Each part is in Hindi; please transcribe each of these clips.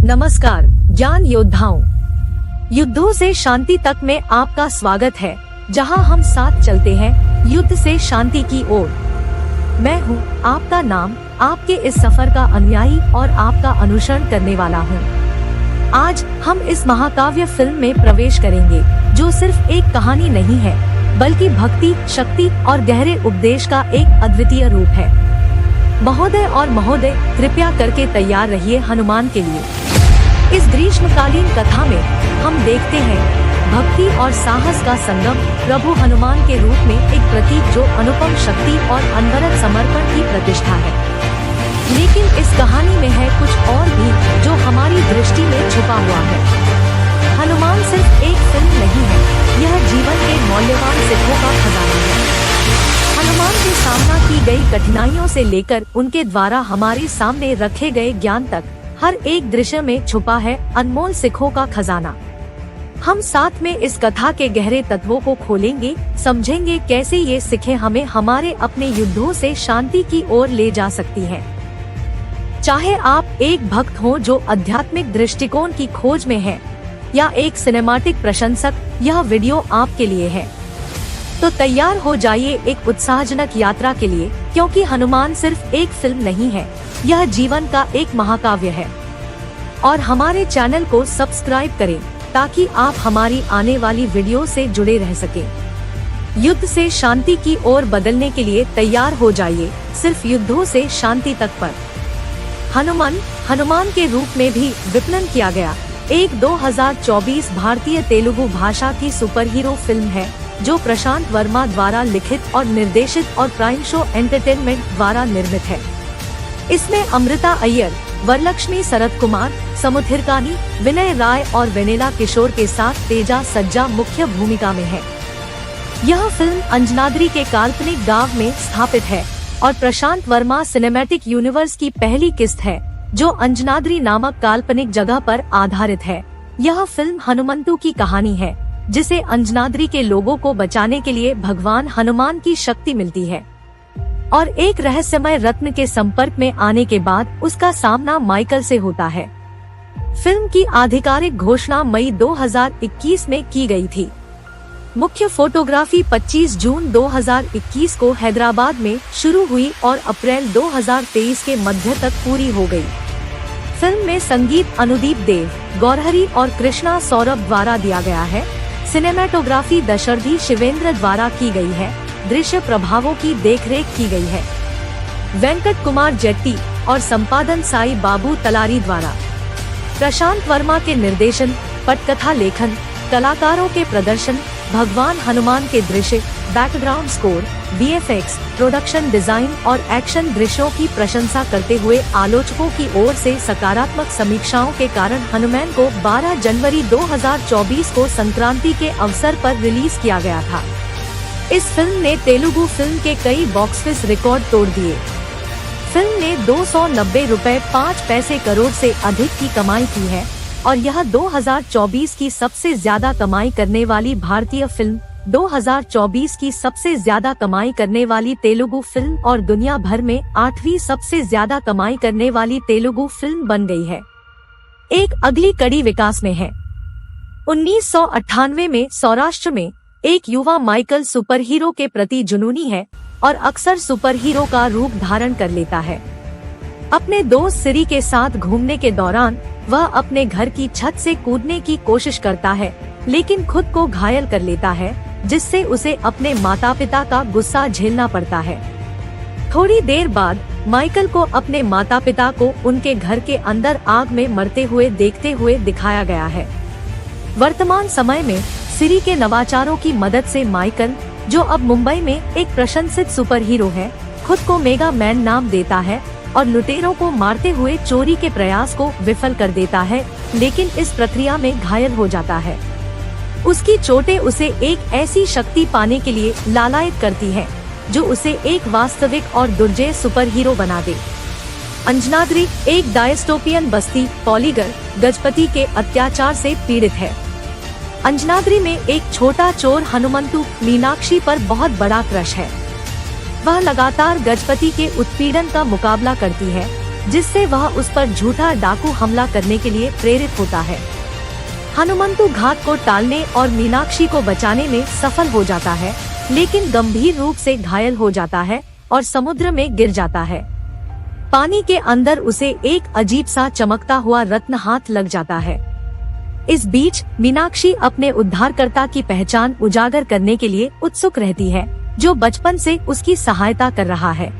नमस्कार ज्ञान योद्धाओं, युद्धों से शांति तक में आपका स्वागत है, जहां हम साथ चलते हैं युद्ध से शांति की ओर। मैं हूं आपका नाम, आपके इस सफर का अनुयायी और आपका अनुसरण करने वाला हूं। आज हम इस महाकाव्य फिल्म में प्रवेश करेंगे, जो सिर्फ एक कहानी नहीं है, बल्कि भक्ति, शक्ति और गहरे उपदेश का एक अद्वितीय रूप है। महोदय और महोदय, कृपया करके तैयार रहिए हनुमान के लिए। इस ग्रीष्मकालीन कथा में हम देखते हैं भक्ति और साहस का संगम, प्रभु हनुमान के रूप में एक प्रतीक जो अनुपम शक्ति और अनवरत समर्पण की प्रतिष्ठा है। लेकिन इस कहानी में है कुछ और भी जो हमारी दृष्टि में छुपा हुआ है। हनुमान सिर्फ एक फिल्म नहीं है, यह जीवन के मौल्यवान सिक्कों का खजाना है। हनुमान के सामना की गई कठिनाइयों से लेकर उनके द्वारा हमारे सामने रखे गए ज्ञान तक, हर एक दृश्य में छुपा है अनमोल सिक्कों का खजाना। हम साथ में इस कथा के गहरे तत्वों को खोलेंगे, समझेंगे कैसे ये सिक्खें हमें हमारे अपने युद्धों से शांति की ओर ले जा सकती हैं। चाहे आप एक भक्त हो जो आध्यात्मिक दृष्टिकोण की खोज में है, या एक सिनेमैटिक प्रशंसक, यह वीडियो आपके लिए है। तो तैयार हो जाइए एक उत्साहजनक यात्रा के लिए, क्योंकि हनुमान सिर्फ एक फिल्म नहीं है, यह जीवन का एक महाकाव्य है। और हमारे चैनल को सब्सक्राइब करें ताकि आप हमारी आने वाली वीडियो से जुड़े रह सकें। युद्ध से शांति की ओर बदलने के लिए तैयार हो जाइए, सिर्फ युद्धों से शांति तक पर। हनुमान के रूप में भी विपणन किया गया एक 2024 भारतीय तेलुगु भाषा की सुपर हीरो फिल्म है, जो प्रशांत वर्मा द्वारा लिखित और निर्देशित और प्राइम शो एंटरटेनमेंट द्वारा निर्मित है। इसमें अमृता अय्यर, वरलक्ष्मी शरद कुमार, समुद्रकानी, विनय राय और वेनेला किशोर के साथ तेजा सज्जा मुख्य भूमिका में है। यह फिल्म अंजनाद्री के काल्पनिक गांव में स्थापित है और प्रशांत वर्मा सिनेमैटिक यूनिवर्स की पहली किस्त है, जो अंजनाद्री नामक काल्पनिक जगह पर आधारित है। यह फिल्म हनुमंतु की कहानी है, जिसे अंजनाद्री के लोगों को बचाने के लिए भगवान हनुमान की शक्ति मिलती है और एक रहस्यमय रत्न के संपर्क में आने के बाद उसका सामना माइकल से होता है। फिल्म की आधिकारिक घोषणा मई 2021 में की गई थी। मुख्य फोटोग्राफी 25 जून 2021 को हैदराबाद में शुरू हुई और अप्रैल 2023 के मध्य तक पूरी हो गई। फिल्म में संगीत अनुदीप देव, गौरहरी और कृष्णा सौरभ द्वारा दिया गया है। सिनेमेटोग्राफी दशरथी शिवेंद्र द्वारा की गई है। दृश्य प्रभावों की देखरेख की गई है वेंकट कुमार जेट्टी और संपादन साई बाबू तलारी द्वारा। प्रशांत वर्मा के निर्देशन, पटकथा लेखन, कलाकारों के प्रदर्शन, भगवान हनुमान के दृश्य, background score, VFX, production design और एक्शन दृश्यों की प्रशंसा करते हुए आलोचकों की ओर से सकारात्मक समीक्षाओं के कारण हनुमान को 12 जनवरी 2024 को संक्रांति के अवसर पर रिलीज किया गया था। इस फिल्म ने तेलुगु फिल्म के कई बॉक्स ऑफिस रिकॉर्ड तोड़ दिए। फिल्म ने 290 रुपए 5 पैसे करोड़ से अधिक की कमाई की है और यह 2024 की सबसे ज्यादा कमाई करने वाली भारतीय फिल्म, 2024 की सबसे ज्यादा कमाई करने वाली तेलुगु फिल्म और दुनिया भर में 8वीं सबसे ज्यादा कमाई करने वाली तेलुगु फिल्म बन गई है। एक अगली कड़ी विकास में है। 1998 में सौराष्ट्र में एक युवा माइकल सुपर हीरो के प्रति जुनूनी है और अक्सर सुपर हीरो का रूप धारण कर लेता है। अपने दोस्त सिरी के साथ घूमने के दौरान वह अपने घर की छत से कूदने की कोशिश करता है, लेकिन खुद को घायल कर लेता है, जिससे उसे अपने माता पिता का गुस्सा झेलना पड़ता है। थोड़ी देर बाद माइकल को अपने माता पिता को उनके घर के अंदर आग में मरते हुए देखते हुए दिखाया गया है। वर्तमान समय में सिरी के नवाचारों की मदद से माइकल, जो अब मुंबई में एक प्रशंसित सुपर हीरो है, खुद को मेगा मैन नाम देता है और लुटेरों को मारते हुए चोरी के प्रयास को विफल कर देता है, लेकिन इस प्रक्रिया में घायल हो जाता है। उसकी चोटें उसे एक ऐसी शक्ति पाने के लिए लालायित करती है, जो उसे एक वास्तविक और दुर्जय सुपर हीरो बना दे। अंजनाद्री एक डायस्टोपियन बस्ती पॉलीगर गजपति के अत्याचार से पीड़ित है। अंजनाद्री में एक छोटा चोर हनुमंतु मीनाक्षी पर बहुत बड़ा क्रश है। वह लगातार गजपति के उत्पीड़न का मुकाबला करती है, जिससे वह उस पर झूठा डाकू हमला करने के लिए प्रेरित होता है। हनुमंतु घात को टालने और मीनाक्षी को बचाने में सफल हो जाता है, लेकिन गंभीर रूप से घायल हो जाता है और समुद्र में गिर जाता है। पानी के अंदर उसे एक अजीब सा चमकता हुआ रत्न हाथ लग जाता है। इस बीच मीनाक्षी अपने उद्धारकर्ता की पहचान उजागर करने के लिए उत्सुक रहती है, जो बचपन से उसकी सहायता कर रहा है।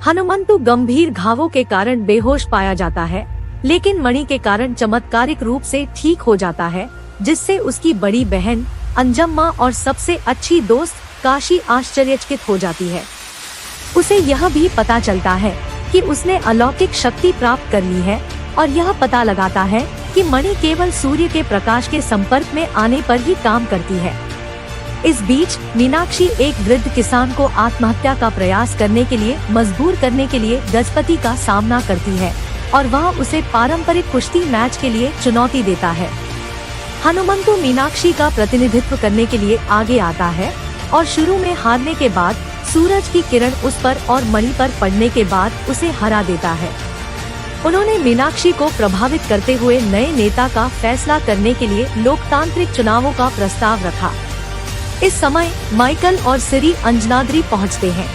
हनुमंतु गंभीर घावों के कारण बेहोश पाया जाता है, लेकिन मणि के कारण चमत्कारिक रूप से ठीक हो जाता है, जिससे उसकी बड़ी बहन अंजम्मा और सबसे अच्छी दोस्त काशी आश्चर्यचकित हो जाती है। उसे यह भी पता चलता है कि उसने अलौकिक शक्ति प्राप्त कर ली है और यह पता लगाता है कि मणि केवल सूर्य के प्रकाश के संपर्क में आने पर ही काम करती है। इस बीच मीनाक्षी एक वृद्ध किसान को आत्महत्या का प्रयास करने के लिए मजबूर करने के लिए गजपति का सामना करती है और वह उसे पारंपरिक कुश्ती मैच के लिए चुनौती देता है। हनुमंतु मीनाक्षी का प्रतिनिधित्व करने के लिए आगे आता है और शुरू में हारने के बाद सूरज की किरण उस पर और मणि पर पड़ने के बाद उसे हरा देता है। उन्होंने मीनाक्षी को प्रभावित करते हुए नए नेता का फैसला करने के लिए लोकतांत्रिक चुनावों का प्रस्ताव रखा। इस समय माइकल और सिरी अंजनाद्री पहुंचते हैं।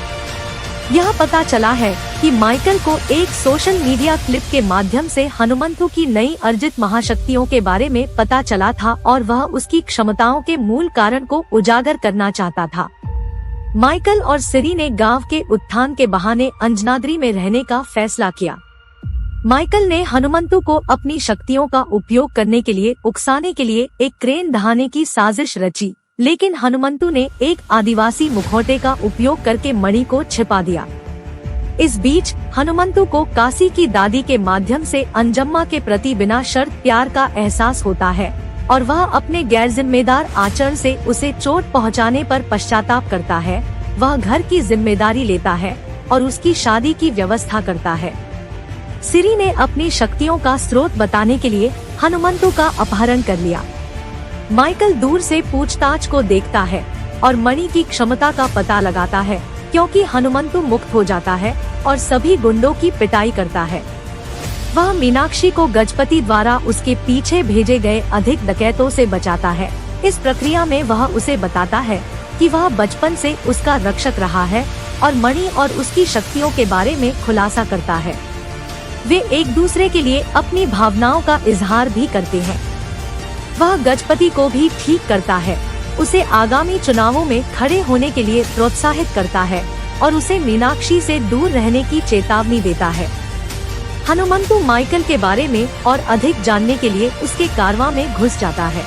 यह पता चला है कि माइकल को एक सोशल मीडिया क्लिप के माध्यम से हनुमंतु की नई अर्जित महाशक्तियों के बारे में पता चला था और वह उसकी क्षमताओं के मूल कारण को उजागर करना चाहता था। माइकल और सिरी ने गांव के उत्थान के बहाने अंजनाद्री में रहने का फैसला किया। माइकल ने हनुमंतु को अपनी शक्तियों का उपयोग करने के लिए उकसाने के लिए एक क्रेन ढहाने की साजिश रची, लेकिन हनुमंतु ने एक आदिवासी मुखौटे का उपयोग करके मणि को छिपा दिया। इस बीच हनुमंतु को काशी की दादी के माध्यम से अंजम्मा के प्रति बिना शर्त प्यार का एहसास होता है और वह अपने गैर जिम्मेदार आचरण से उसे चोट पहुंचाने पर पश्चाताप करता है। वह घर की जिम्मेदारी लेता है और उसकी शादी की व्यवस्था करता है। सिरी ने अपनी शक्तियों का स्रोत बताने के लिए हनुमंतु का अपहरण कर लिया। माइकल दूर से पूछताछ को देखता है और मणि की क्षमता का पता लगाता है, क्योंकि हनुमंतु मुक्त हो जाता है और सभी गुंडों की पिटाई करता है। वह मीनाक्षी को गजपति द्वारा उसके पीछे भेजे गए अधिक डकैतों से बचाता है। इस प्रक्रिया में वह उसे बताता है कि वह बचपन से उसका रक्षक रहा है और मणि और उसकी शक्तियों के बारे में खुलासा करता है। वे एक दूसरे के लिए अपनी भावनाओं का इजहार भी करते हैं। वह गजपति को भी ठीक करता है, उसे आगामी चुनावों में खड़े होने के लिए प्रोत्साहित करता है और उसे मीनाक्षी से दूर रहने की चेतावनी देता है। हनुमंतु माइकल के बारे में और अधिक जानने के लिए उसके कारवां में घुस जाता है।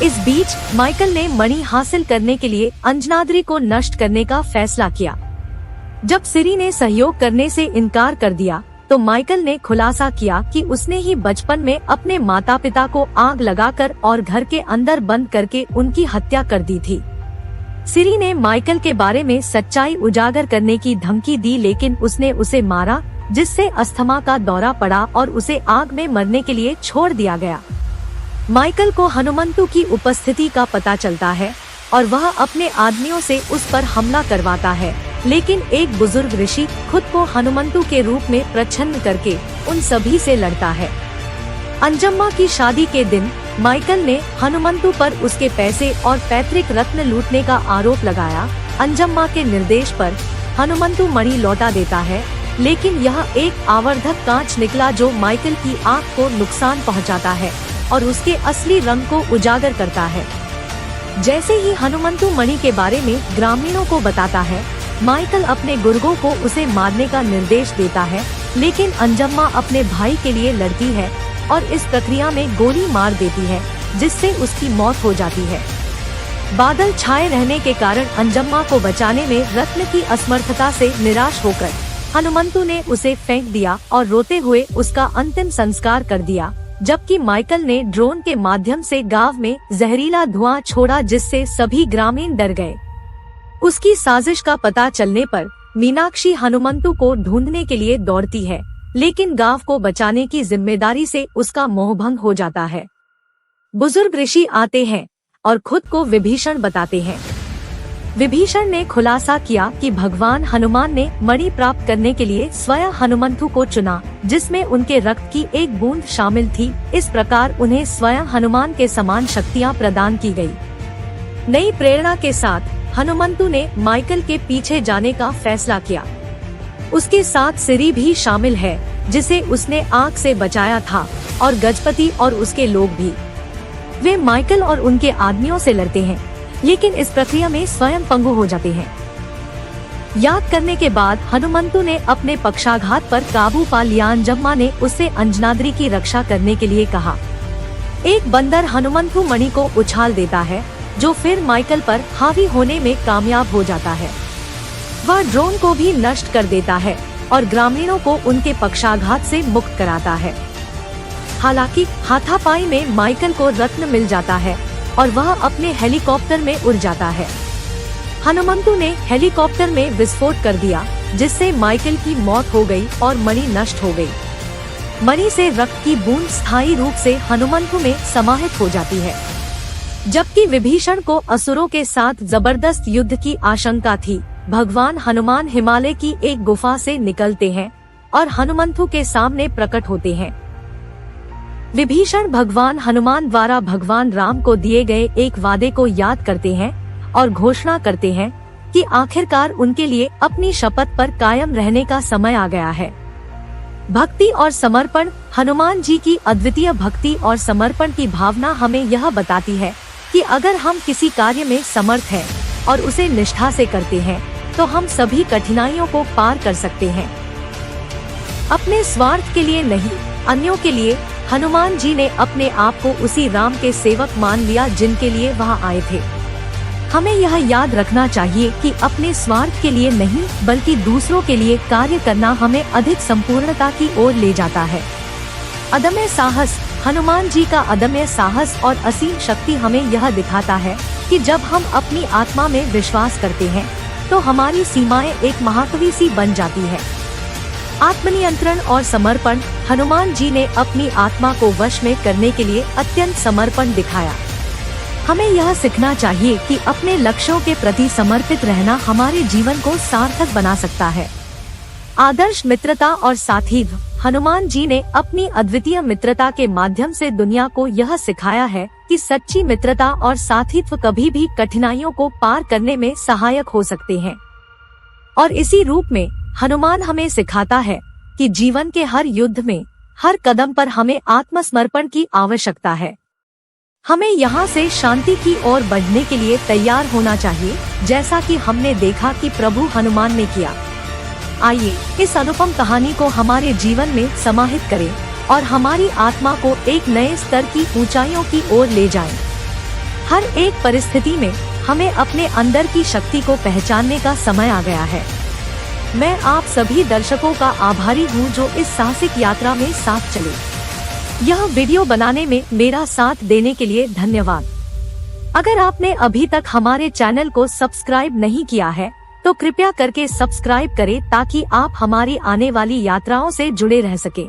इस बीच माइकल ने मणि हासिल करने के लिए अंजनाद्री को नष्ट करने का फैसला किया। जब सिरी ने सहयोग करने से इनकार कर दिया तो माइकल ने खुलासा किया कि उसने ही बचपन में अपने माता पिता को आग लगाकर और घर के अंदर बंद करके उनकी हत्या कर दी थी। सिरी ने माइकल के बारे में सच्चाई उजागर करने की धमकी दी, लेकिन उसने उसे मारा, जिससे अस्थमा का दौरा पड़ा और उसे आग में मरने के लिए छोड़ दिया गया। माइकल को हनुमंतु की उपस्थिति का पता चलता है और वह अपने आदमियों से उस पर हमला करवाता है, लेकिन एक बुजुर्ग ऋषि खुद को हनुमंतु के रूप में प्रच्छन्न करके उन सभी से लड़ता है। अंजम्मा की शादी के दिन माइकल ने हनुमंतु पर उसके पैसे और पैतृक रत्न लूटने का आरोप लगाया। अंजम्मा के निर्देश पर हनुमंतु मणि लौटा देता है, लेकिन यह एक आवर्धक कांच निकला जो माइकल की आंख को नुकसान पहुंचाता है और उसके असली रंग को उजागर करता है। जैसे ही हनुमंतु मणि के बारे में ग्रामीणों को बताता है, माइकल अपने गुर्गों को उसे मारने का निर्देश देता है, लेकिन अंजम्मा अपने भाई के लिए लड़ती है और इस प्रक्रिया में गोली मार देती है, जिससे उसकी मौत हो जाती है। बादल छाए रहने के कारण अंजम्मा को बचाने में रत्न की असमर्थता से निराश होकर हनुमंतु ने उसे फेंक दिया और रोते हुए उसका अंतिम संस्कार कर दिया, जबकि माइकल ने ड्रोन के माध्यम से गांव में जहरीला धुआं छोड़ा, जिससे सभी ग्रामीण डर गए। उसकी साजिश का पता चलने पर मीनाक्षी हनुमंतु को ढूंढने के लिए दौड़ती है, लेकिन गांव को बचाने की जिम्मेदारी से उसका मोहभंग हो जाता है। बुजुर्ग ऋषि आते हैं और खुद को विभीषण बताते हैं। विभीषण ने खुलासा किया कि भगवान हनुमान ने मणि प्राप्त करने के लिए स्वयं हनुमंतु को चुना, जिसमें उनके रक्त की एक बूंद शामिल थी। इस प्रकार उन्हें स्वयं हनुमान के समान शक्तियां प्रदान की गई। नई प्रेरणा के साथ हनुमंतु ने माइकल के पीछे जाने का फैसला किया। उसके साथ सिरी भी शामिल है, जिसे उसने आग से बचाया था, और गजपति और उसके लोग भी। वे माइकल और उनके आदमियों से लड़ते हैं, लेकिन इस प्रक्रिया में स्वयं पंगु हो जाते हैं। याद करने के बाद हनुमंतु ने अपने पक्षाघात पर काबू पा लिया। जम्मा ने उससे अंजनाद्री की रक्षा करने के लिए कहा। एक बंदर हनुमंतु मणि को उछाल देता है, जो फिर माइकल पर हावी होने में कामयाब हो जाता है। वह ड्रोन को भी नष्ट कर देता है और ग्रामीणों को उनके पक्षाघात से मुक्त कराता है। हालांकि हाथापाई में माइकल को रत्न मिल जाता है और वह अपने हेलीकॉप्टर में उड़ जाता है। हनुमंतु ने हेलीकॉप्टर में विस्फोट कर दिया, जिससे माइकल की मौत हो गई और मणि नष्ट हो गई। मणि से रक्त की बूंद स्थायी रूप से हनुमंतु में समाहित हो जाती है। जबकि विभीषण को असुरों के साथ जबरदस्त युद्ध की आशंका थी, भगवान हनुमान हिमालय की एक गुफा से निकलते हैं और हनुमंतु के सामने प्रकट होते हैं। विभीषण भगवान हनुमान द्वारा भगवान राम को दिए गए एक वादे को याद करते हैं और घोषणा करते हैं कि आखिरकार उनके लिए अपनी शपथ पर कायम रहने का समय आ गया है। भक्ति और समर्पण। हनुमान जी की अद्वितीय भक्ति और समर्पण की भावना हमें यह बताती है कि अगर हम किसी कार्य में समर्थ हैं और उसे निष्ठा से करते हैं, तो हम सभी कठिनाइयों को पार कर सकते हैं। अपने स्वार्थ के लिए नहीं, अन्यों के लिए हनुमान जी ने अपने आप को उसी राम के सेवक मान लिया जिनके लिए वहां आए थे। हमें यह याद रखना चाहिए कि अपने स्वार्थ के लिए नहीं, बल्कि दूसरों के लिए कार्य करना हमें अधिक संपूर्णता की ओर ले जाता है। अदम्य साहस। हनुमान जी का अदम्य साहस और असीम शक्ति हमें यह दिखाता है कि जब हम अपनी आत्मा में विश्वास करते हैं, तो हमारी सीमाएं एक महाकवि सी बन जाती है। आत्मनियंत्रण और समर्पण। हनुमान जी ने अपनी आत्मा को वश में करने के लिए अत्यंत समर्पण दिखाया। हमें यह सीखना चाहिए कि अपने लक्ष्यों के प्रति समर्पित रहना हमारे जीवन को सार्थक बना सकता है। आदर्श मित्रता और साथीत्व। हनुमान जी ने अपनी अद्वितीय मित्रता के माध्यम से दुनिया को यह सिखाया है कि सच्ची मित्रता और साथीत्व कभी भी कठिनाइयों को पार करने में सहायक हो सकते हैं। और इसी रूप में हनुमान हमें सिखाता है कि जीवन के हर युद्ध में, हर कदम पर हमें आत्मसमर्पण की आवश्यकता है। हमें यहाँ से शांति की ओर बढ़ने के लिए तैयार होना चाहिए, जैसा कि हमने देखा कि प्रभु हनुमान ने किया। आइए इस अनुपम कहानी को हमारे जीवन में समाहित करें और हमारी आत्मा को एक नए स्तर की ऊंचाइयों की ओर ले जाएं। हर एक परिस्थिति में हमें अपने अंदर की शक्ति को पहचानने का समय आ गया है। मैं आप सभी दर्शकों का आभारी हूँ जो इस साहसिक यात्रा में साथ चले। यह वीडियो बनाने में मेरा साथ देने के लिए धन्यवाद। अगर आपने अभी तक हमारे चैनल को सब्सक्राइब नहीं किया है, तो कृपया करके सब्सक्राइब करें ताकि आप हमारी आने वाली यात्राओं से जुड़े रह सके।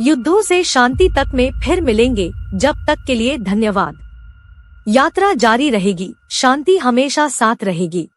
युद्धों से शांति तक में फिर मिलेंगे। जब तक के लिए धन्यवाद। यात्रा जारी रहेगी, शांति हमेशा साथ रहेगी।